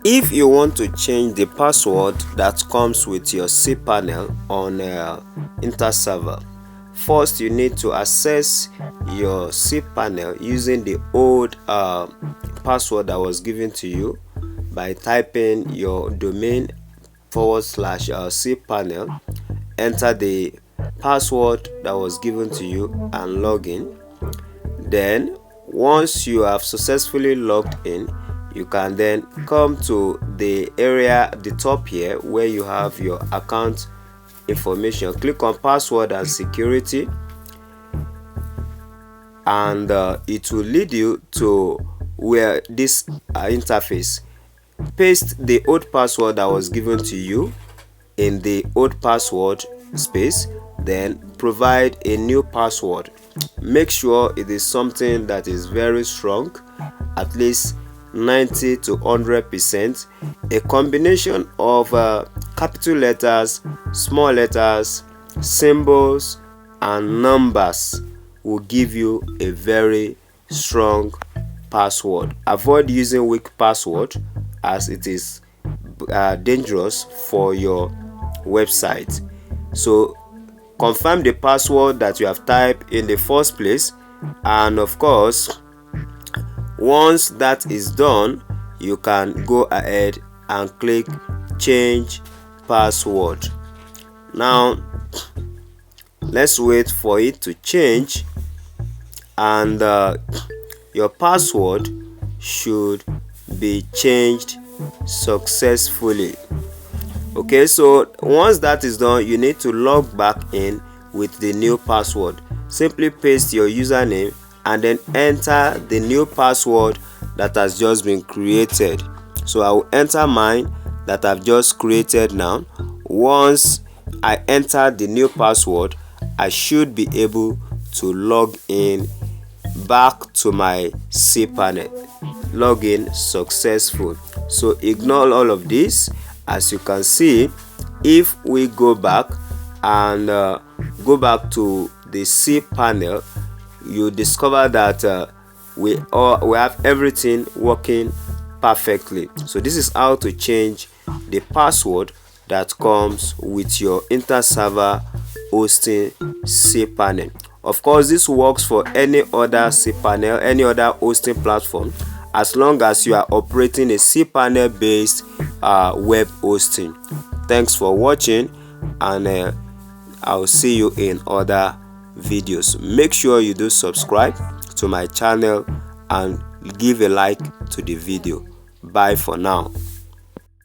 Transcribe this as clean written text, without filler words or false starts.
If you want to change the password that comes with your cPanel on Interserver, first you need to access your cPanel using the old password that was given to you by typing your domain / cPanel, enter the password that was given to you and log in. Then once you have successfully logged in, you can then come to the area at the top here where you have your account information. Click on password and security, and it will lead you to where this interface. Paste the old password that was given to you in the old password space, then provide a new password. Make sure it is something that is very strong, at least 90 to 100%. A combination of capital letters, small letters, symbols and numbers will give you a very strong password. Avoid using weak password as it is dangerous for your website. So confirm the password that you have typed in the first place, and of course once that is done, you can go ahead and click change password. Now let's wait for it to change, and your password should be changed successfully. Okay, so once that is done, you need to log back in with the new password. Simply paste your username and then enter the new password that has just been created. So I will enter mine that I've just created now. Once I enter the new password, I should be able to log in back to my cPanel. Login successful. So ignore all of this. As you can see, if we go back and go back to the cPanel, you discover that we have everything working perfectly. So this is how to change the password that comes with your Interserver hosting cPanel. Of course, this works for any other cPanel, any other hosting platform, as long as you are operating a cPanel based web hosting. Thanks for watching, and I'll see you in other videos. Make sure you do subscribe to my channel and give a like to the video. Bye for now.